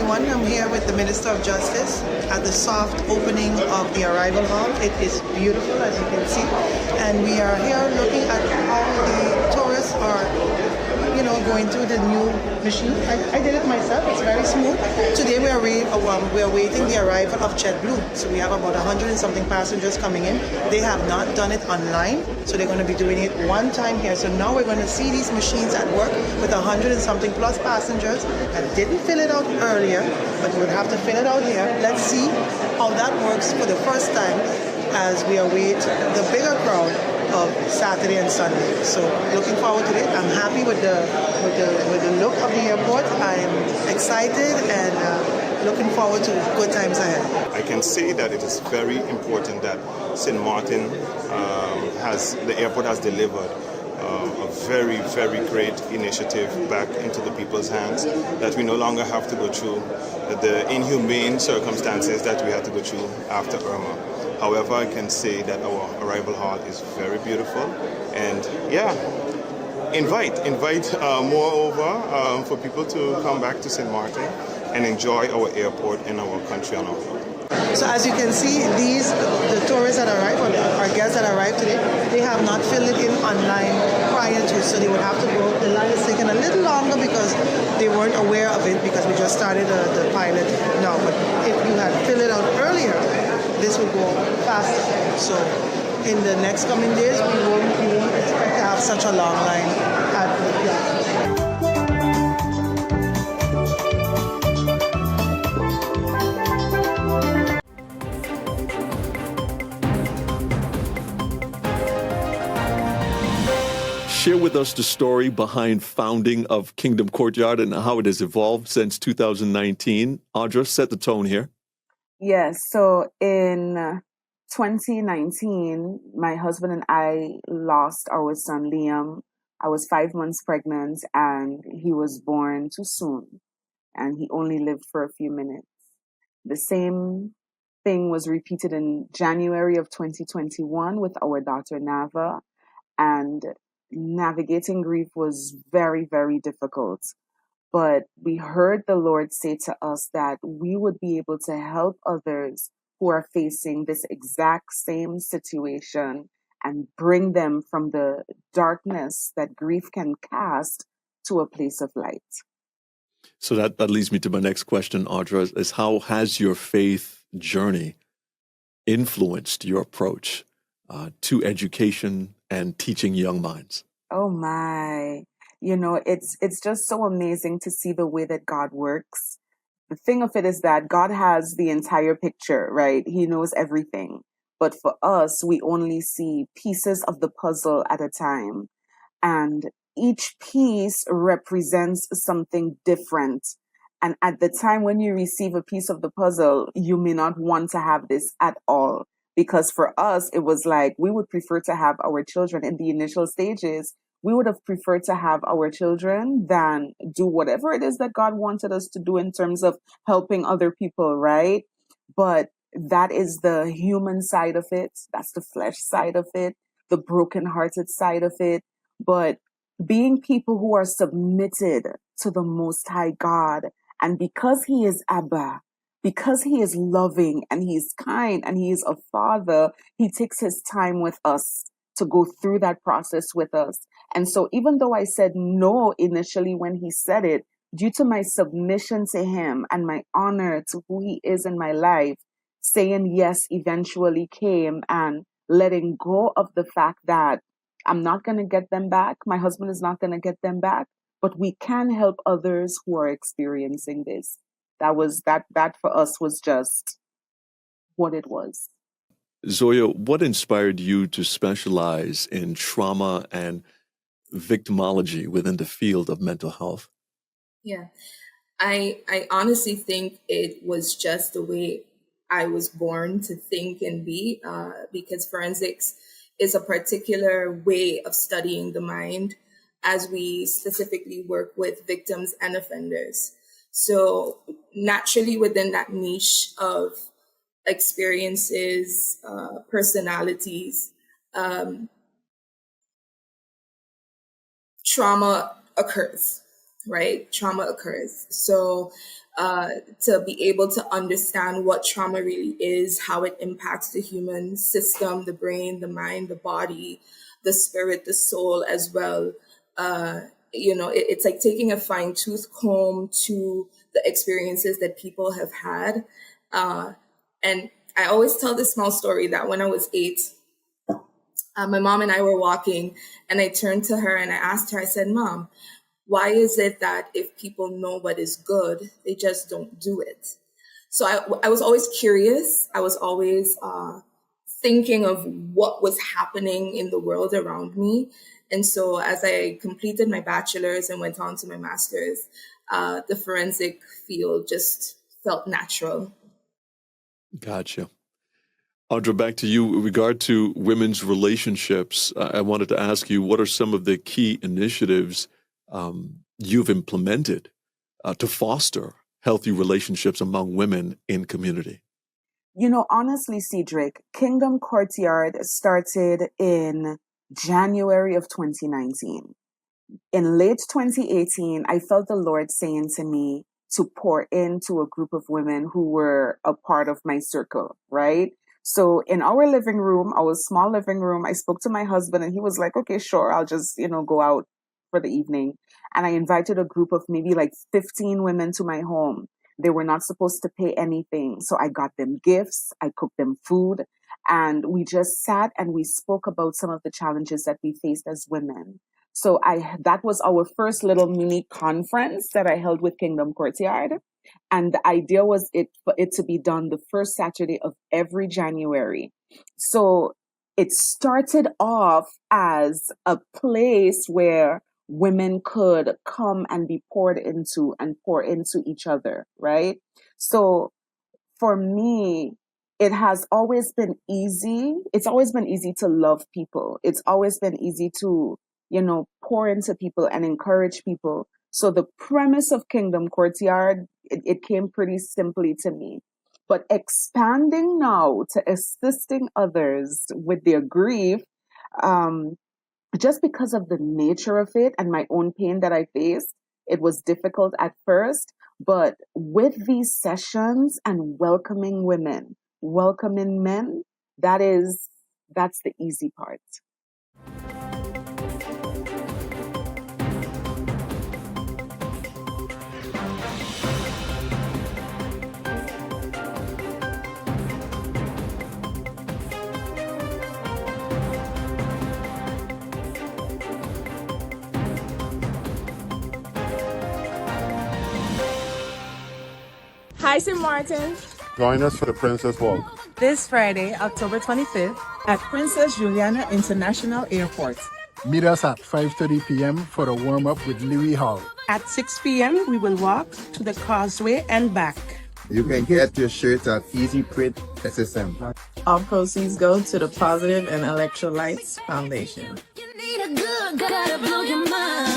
everyone. I'm here with the Minister of Justice at the soft opening of the arrival hall. It is beautiful, as you can see. And we are here looking at how the tourists are, going through the new machine. I did it myself. It's very smooth. Today we are waiting the arrival of JetBlue. So we have about 100 and something passengers coming in. They have not done it online, so they're going to be doing it one time here. So now we're going to see these machines at work with 100 and something plus passengers that didn't fill it out earlier, but you would have to fill it out here. Let's see how that works for the first time as we await the bigger crowd of Saturday and Sunday. So looking forward to it. I'm happy with the look of the airport. I'm excited and looking forward to good times ahead. I can say that it is very important that St. Martin the airport has delivered a very, very great initiative back into the people's hands, that we no longer have to go through the inhumane circumstances that we had to go through after Irma. However, I can say that our arrival hall is very beautiful, and invite moreover for people to come back to St. Martin and enjoy our airport and our country on our floor. So as you can see, the tourists that arrived, or our guests that arrived today, they have not filled it in online prior to, so they would have to go. The line is taking a little longer because they weren't aware of it, because we just started the pilot now. But if you had filled it out earlier, this would go faster. So in the next coming days, we won't expect to have such a long line at the airport. Share with us the story behind founding of Kingdom Courtyard and how it has evolved since 2019. Audra, set the tone here. Yes, so in 2019, my husband and I lost our son Liam. I was 5 months pregnant and he was born too soon, and he only lived for a few minutes. The same thing was repeated in January of 2021 with our daughter Nava, and navigating grief was very, very difficult. But we heard the Lord say to us that we would be able to help others who are facing this exact same situation and bring them from the darkness that grief can cast to a place of light. So that leads me to my next question, Audra, is how has your faith journey influenced your approach to education and teaching young minds? Oh my, it's just so amazing to see the way that God works. The thing of it is that God has the entire picture, right? He knows everything. But for us, we only see pieces of the puzzle at a time. And each piece represents something different. And at the time when you receive a piece of the puzzle, you may not want to have this at all. Because for us, it was like we would prefer to have our children in the initial stages. We would have preferred to have our children than do whatever it is that God wanted us to do in terms of helping other people, right? But that is the human side of it. That's the flesh side of it, the brokenhearted side of it. But being people who are submitted to the Most High God, and because He is Abba, because He is loving and He is kind and He is a father, He takes His time with us to go through that process with us. And so even though I said no initially when He said it, due to my submission to Him and my honor to who He is in my life, saying yes eventually came, and letting go of the fact that I'm not going to get them back. My husband is not going to get them back, but we can help others who are experiencing this. That for us was just what it was. Zoya, what inspired you to specialize in trauma and victimology within the field of mental health? Yeah, I honestly think it was just the way I was born to think and be, because forensics is a particular way of studying the mind as we specifically work with victims and offenders. So naturally within that niche of experiences, personalities, trauma occurs, right? Trauma occurs. So to be able to understand what trauma really is, how it impacts the human system, the brain, the mind, the body, the spirit, the soul as well. It's like taking a fine tooth comb to the experiences that people have had. And I always tell this small story that when I was 8, my mom and I were walking, and I turned to her and I asked her, I said, Mom, why is it that if people know what is good, they just don't do it? So I was always curious. I was always thinking of what was happening in the world around me. And so as I completed my bachelor's and went on to my master's, the forensic field just felt natural. Gotcha. Audra, back to you. With regard to women's relationships, I wanted to ask you, what are some of the key initiatives you've implemented to foster healthy relationships among women in community? Honestly, Cedric, Kingdom Courtyard started in January of 2019. In late 2018, I felt the Lord saying to me to pour into a group of women who were a part of my circle, right? So in our living room, our small living room, I spoke to my husband and he was like, okay, sure, I'll just, go out for the evening. And I invited a group of maybe like 15 women to my home. They were not supposed to pay anything. So I got them gifts, I cooked them food, and we just sat and we spoke about some of the challenges that we faced as women. So that was our first little mini conference that I held with Kingdom Courtyard. And the idea was for it to be done the first Saturday of every January. So it started off as a place where women could come and be poured into and pour into each other, right? So for me, it has always been easy. It's always been easy to love people. It's always been easy to, pour into people and encourage people. So the premise of Kingdom Courtyard, it came pretty simply to me. But expanding now to assisting others with their grief, just because of the nature of it and my own pain that I faced, it was difficult at first. But with these sessions and welcoming women, welcoming men, that's the easy part. Hi, St. Martin. Join us for the Princess Walk This Friday, October 25th, at Princess Juliana International Airport. Meet us at 5:30 p.m. for a warm-up with Louis Hall. At 6 p.m., we will walk to the causeway and back. You can get your shirts at Easy Print SXM. All proceeds go to the Positive and Electrolytes Foundation. You need a good, gotta blow your mind.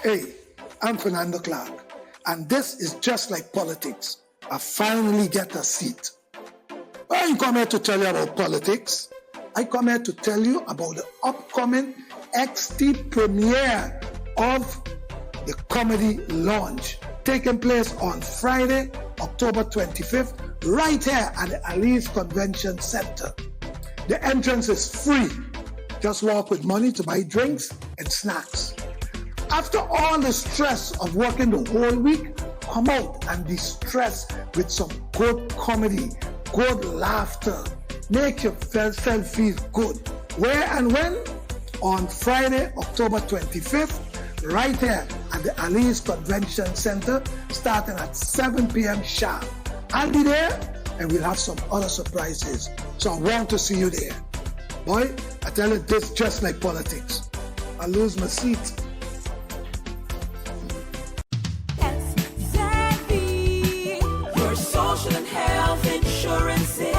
Hey, I'm Fernando Clark, and this is Just Like Politics. I finally get a seat. I ain't come here to tell you about politics. I come here to tell you about the upcoming XT premiere of the comedy launch, taking place on Friday, October 25th, right here at the Alice Convention Center. The entrance is free. Just walk with money to buy drinks and snacks. After all the stress of working the whole week, come out and de-stress with some good comedy, good laughter. Make yourself feel good. Where and when? On Friday, October 25th, right here at the Alice Convention Center, starting at 7 p.m. sharp. I'll be there, and we'll have some other surprises. So I want to see you there. Boy, I tell you, this just like politics. I lose my seat. Social and health insurances.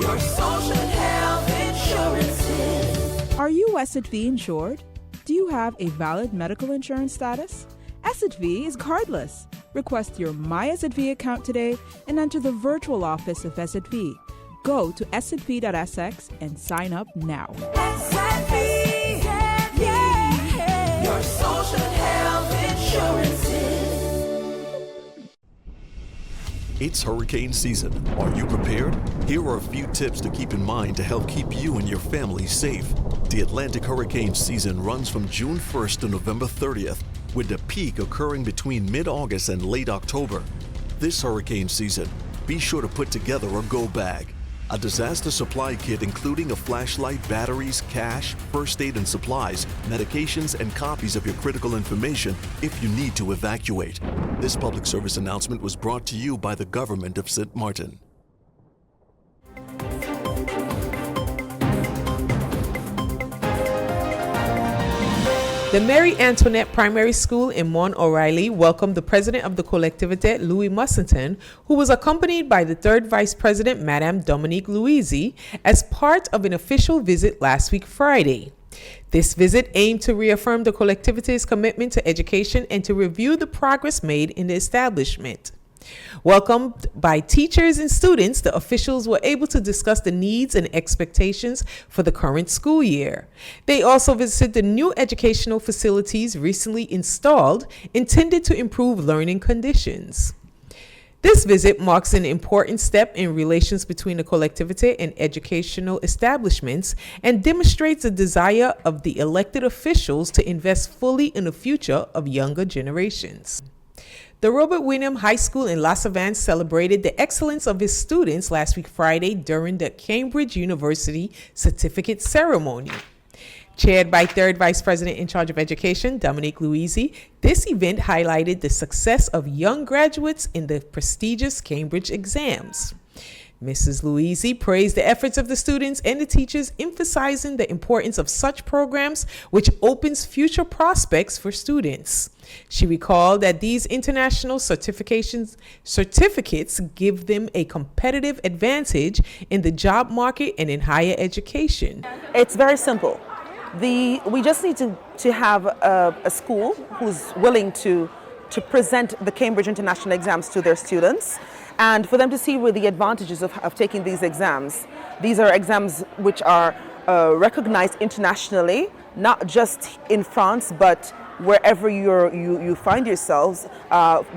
Your social and health insurances. Are you SZV insured? Do you have a valid medical insurance status? SZV is cardless. Request your My SZV account today and enter the virtual office of SZV. Go to SZP.SX and sign up now. Your social health insurances. It's hurricane season. Are you prepared? Here are a few tips to keep in mind to help keep you and your family safe. The Atlantic hurricane season runs from June 1st to November 30th, with the peak occurring between mid-August and late October. This hurricane season, be sure to put together a go bag. A disaster supply kit including a flashlight, batteries, cash, first aid and supplies, medications, and copies of your critical information if you need to evacuate. This public service announcement was brought to you by the government of St. Martin. The Mary Antoinette Primary School in Mont O'Reilly welcomed the president of the collectivité, Louis Mussington, who was accompanied by the third vice president, Madame Dominique Louisi, as part of an official visit last week Friday. This visit aimed to reaffirm the collectivity's commitment to education and to review the progress made in the establishment. Welcomed by teachers and students, the officials were able to discuss the needs and expectations for the current school year. They also visited the new educational facilities recently installed, intended to improve learning conditions. This visit marks an important step in relations between the collectivity and educational establishments and demonstrates the desire of the elected officials to invest fully in the future of younger generations. The Robert Williams High School in La Savane celebrated the excellence of its students last week Friday during the Cambridge University certificate ceremony. Chaired by third vice president in charge of education, Dominique Louisi, this event highlighted the success of young graduates in the prestigious Cambridge exams. Mrs. Louisi praised the efforts of the students and the teachers, emphasizing the importance of such programs, which opens future prospects for students. She recalled that these international certificates give them a competitive advantage in the job market and in higher education. It's very simple. We just need to have a school who's willing to present the Cambridge International exams to their students, and for them to see the advantages of taking these exams. These are exams which are recognized internationally, not just in France, but wherever you find yourselves,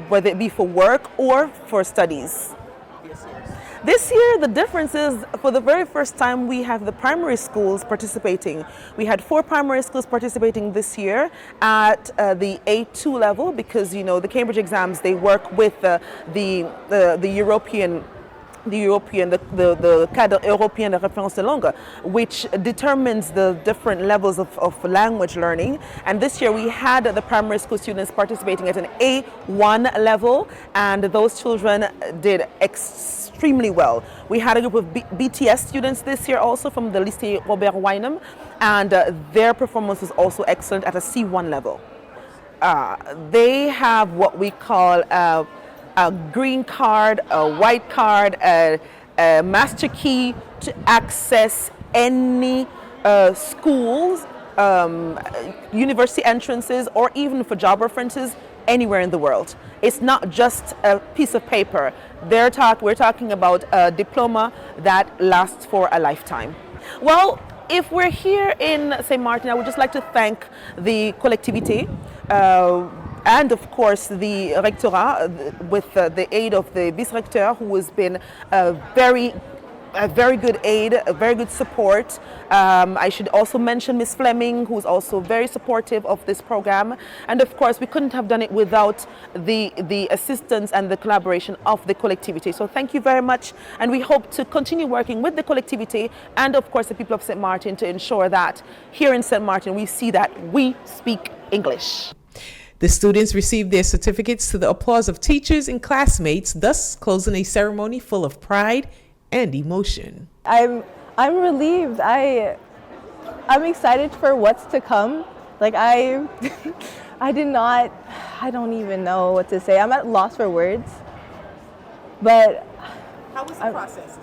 whether it be for work or for studies. This year, the difference is, for the very first time, we have the primary schools participating. We had 4 primary schools participating this year at the A2 level, because the Cambridge exams, they work with the cadre européen de référence de langue, which determines the different levels of language learning. And this year we had the primary school students participating at an A1 level, and those children did extremely well. We had a group of BTS students this year also from the Lycée Robert Williams, and their performance was also excellent at a C1 level. They have what we call a green card, a white card, a master key to access any schools, university entrances, or even for job references anywhere in the world. It's not just a piece of paper. We're talking about a diploma that lasts for a lifetime. Well, if we're here in St. Martin, I would just like to thank the collectivité, and of course the rectorat, with the aid of the vice-rector, who has been a very good aid, a very good support. I should also mention Ms. Fleming, who's also very supportive of this program. And of course, we couldn't have done it without the assistance and the collaboration of the collectivity. So thank you very much. And we hope to continue working with the collectivity and of course the people of St. Martin to ensure that here in St. Martin, we see that we speak English. The students received their certificates to the applause of teachers and classmates, thus closing a ceremony full of pride and emotion. I'm relieved. I'm excited for what's to come. Like I don't even know what to say. I'm at loss for words. But how was the process?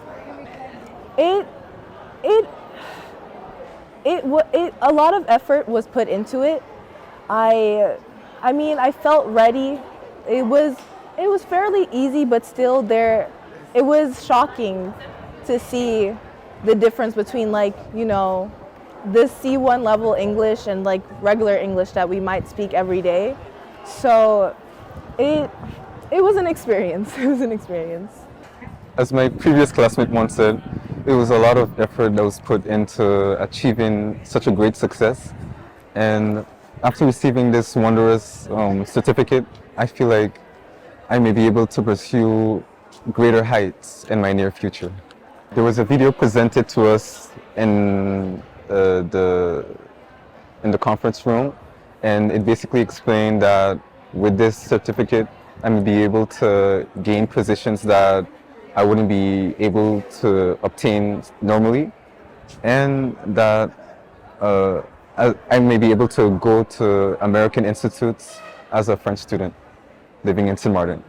A lot of effort was put into it. I mean, I felt ready. It was fairly easy, but still it was shocking to see the difference between, like, you know, the C1 level English and like regular English that we might speak every day. So it was an experience. It was an experience. As my previous classmate once said, it was a lot of effort that was put into achieving such a great success. And after receiving this wondrous certificate, I feel like I may be able to pursue greater heights in my near future. There was a video presented to us in the conference room, and it basically explained that with this certificate, I may be able to gain positions that I wouldn't be able to obtain normally, and that I may be able to go to American institutes as a French student living in St. Martin.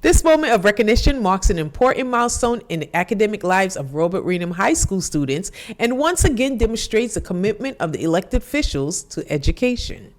This moment of recognition marks an important milestone in the academic lives of Robert Reedham High School students and once again demonstrates the commitment of the elected officials to education.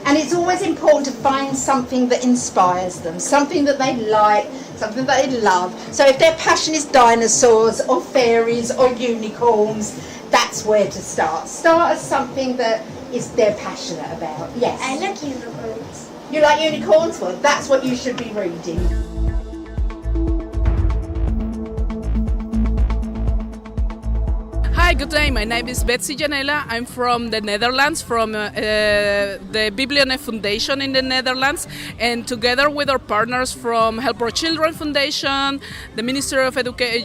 And it's always important to find something that inspires them, something that they like, something that they love. So if their passion is dinosaurs or fairies or unicorns, that's where to start. Start as something that is they're passionate about. Yes. I like unicorns. You like unicorns? Well, that's what you should be reading. Hi, good day. My name is Betsy Janela. I'm from the Netherlands, from the Biblionet Foundation in the Netherlands, and together with our partners from Help Our Children Foundation, the Ministry of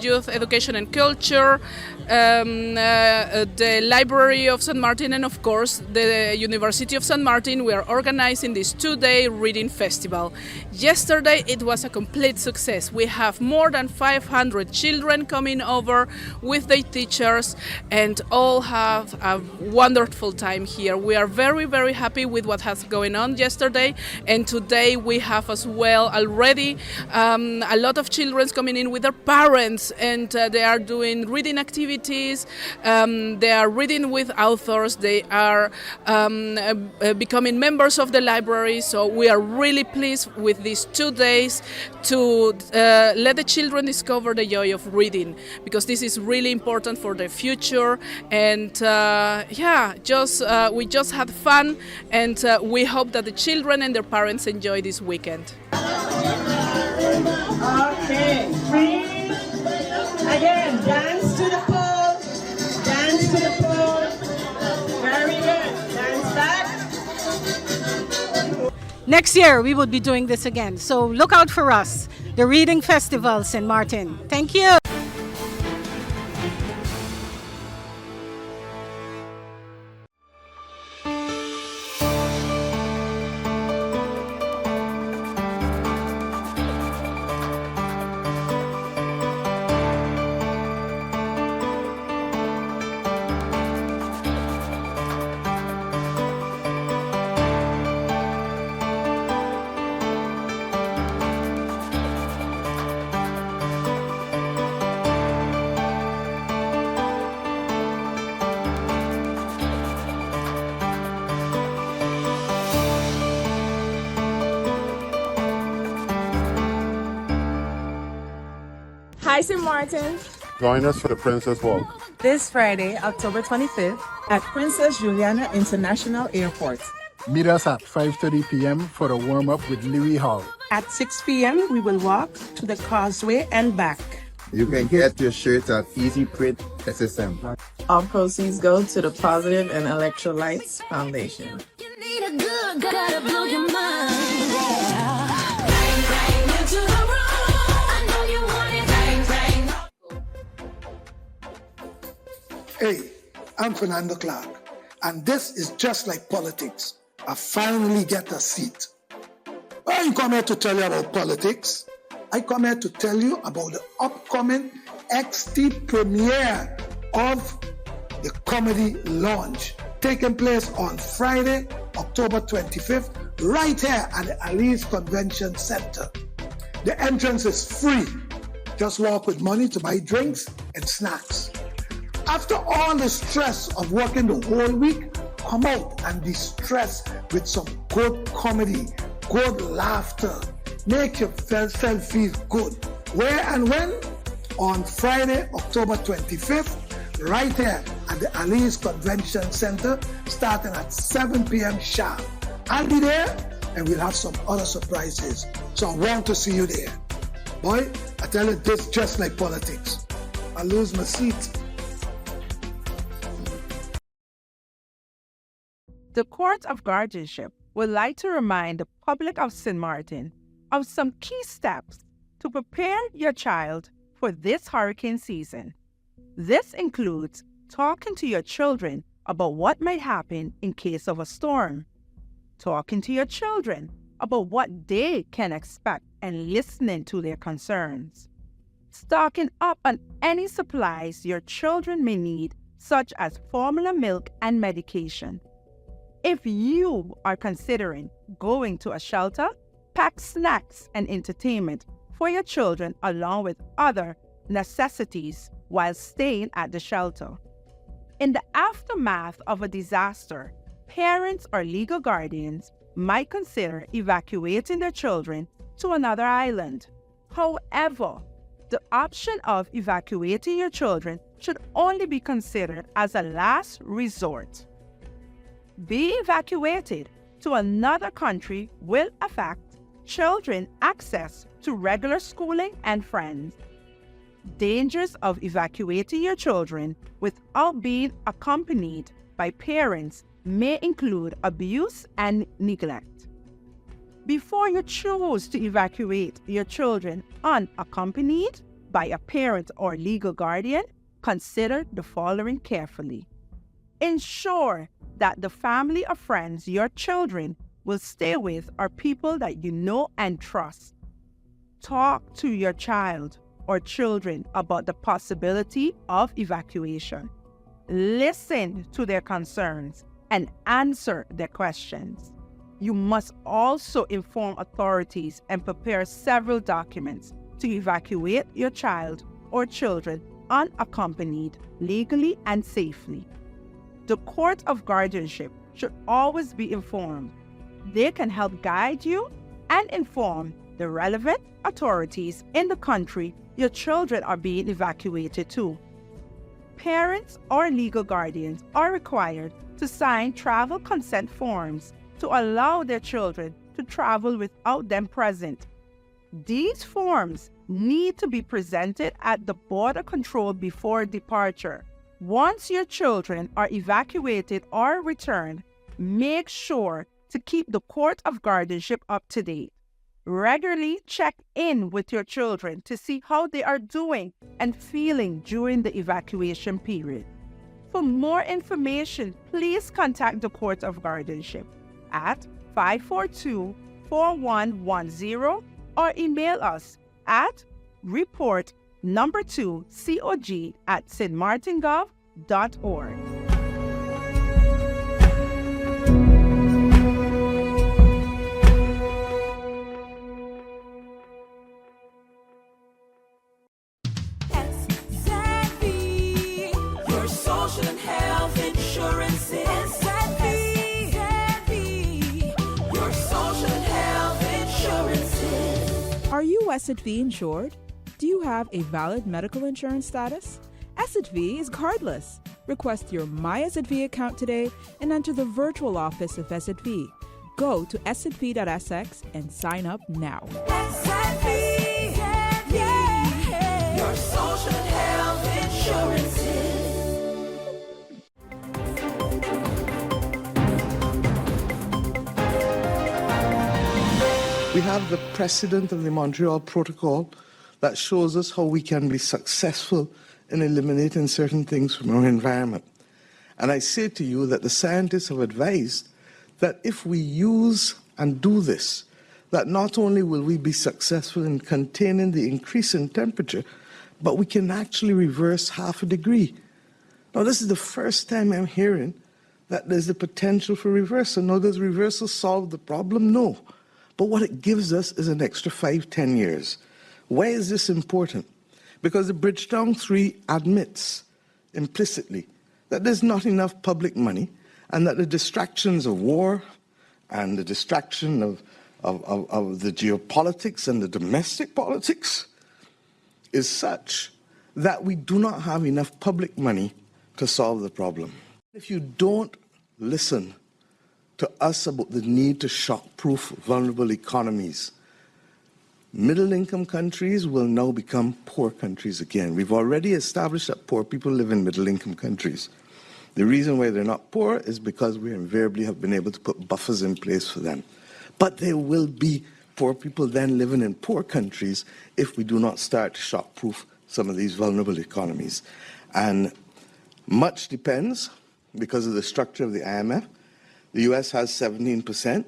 Youth Education and Culture, the Library of St. Martin, and of course the University of St. Martin, we are organizing this 2-day reading festival. Yesterday it was a complete success. We have more than 500 children coming over with their teachers and all have a wonderful time here. We are very, very happy with what has going on yesterday, and today we have as well already a lot of children coming in with their parents, and they are doing reading activities, they are reading with authors, they are becoming members of the library. So we are really pleased with these 2 days to let the children discover the joy of reading, because this is really important for the future. And we just had fun, and we hope that the children and their parents enjoy this weekend. Okay, freeze. Again, dance to the pole. Dance to the pole. Very good. Dance back. Next year, we will be doing this again. So look out for us, the Reading Festival, St. Martin. Thank you. Hi, St. Martin. Join us for the Princess Walk. This Friday, October 25th, at Princess Juliana International Airport. Meet us at 5:30 p.m. for a warm-up with Louis Hall. At 6 p.m., we will walk to the causeway and back. You can get your shirts at Easy Print SXM. All proceeds go to the Positive and Electrolytes Foundation. Gotta blow your mind. Hey, I'm Fernando Clark, and this is Just Like Politics. I finally get a seat. I ain't come here to tell you about politics. I come here to tell you about the upcoming XT premiere of the comedy launch, taking place on Friday, October 25th, right here at the Alice Convention Center. The entrance is free. Just walk with money to buy drinks and snacks. After all the stress of working the whole week, come out and de-stress with some good comedy, good laughter. Make yourself feel good. Where and when? On Friday, October 25th, right here at the Alice Convention Center, starting at 7 p.m. sharp. I'll be there, and we'll have some other surprises. So I want to see you there. Boy, I tell you, this just like politics. I lose my seat. The Court of Guardianship would like to remind the public of St. Martin of some key steps to prepare your child for this hurricane season. This includes talking to your children about what might happen in case of a storm, talking to your children about what they can expect and listening to their concerns, stocking up on any supplies your children may need, such as formula milk and medication. If you are considering going to a shelter, pack snacks and entertainment for your children along with other necessities while staying at the shelter. In the aftermath of a disaster, parents or legal guardians might consider evacuating their children to another island. However, the option of evacuating your children should only be considered as a last resort. Being evacuated to another country will affect children's access to regular schooling and friends. Dangers of evacuating your children without being accompanied by parents may include abuse and neglect. Before you choose to evacuate your children unaccompanied by a parent or legal guardian, consider the following carefully. Ensure that the family or friends your children will stay with are people that you know and trust. Talk to your child or children about the possibility of evacuation. Listen to their concerns and answer their questions. You must also inform authorities and prepare several documents to evacuate your child or children unaccompanied legally and safely. The Court of Guardianship should always be informed. They can help guide you and inform the relevant authorities in the country your children are being evacuated to. Parents or legal guardians are required to sign travel consent forms to allow their children to travel without them present. These forms need to be presented at the border control before departure. Once your children are evacuated or returned, make sure to keep the Court of Guardianship up to date. Regularly check in with your children to see how they are doing and feeling during the evacuation period. For more information, please contact the Court of Guardianship at 542-4110 or email us at report2cog@stmartingov.org. Your social and health insurances. Your social and health insurances. Are you SXV insured? Do you have a valid medical insurance status? SXV is cardless. Request your My SXV account today and enter the virtual office of SXV. Go to sxv.sx and sign up now. Your social and health insurances. We have the precedent of the Montreal Protocol that shows us how we can be successful in eliminating certain things from our environment. And I say to you that the scientists have advised that if we use and do this, that not only will we be successful in containing the increase in temperature, but we can actually reverse 0.5 degree. Now, this is the first time I'm hearing that there's the potential for reversal. Now, does reversal solve the problem? No. But what it gives us is an extra 5-10 years. Why is this important? Because the Bridgetown 3 admits implicitly that there's not enough public money and that the distractions of war and the distraction of the geopolitics and the domestic politics is such that we do not have enough public money to solve the problem. If you don't listen to us about the need to shock-proof vulnerable economies, middle-income countries will now become poor countries again. We've already established that poor people live in middle-income countries. The reason why they're not poor is because we invariably have been able to put buffers in place for them. But there will be poor people then living in poor countries if we do not start to shock-proof some of these vulnerable economies. And much depends, because of the structure of the IMF. The US has 17%.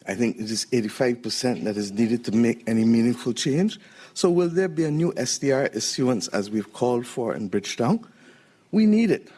I think it is 85% that is needed to make any meaningful change. So will there be a new SDR issuance as we've called for in Bridgetown? We need it.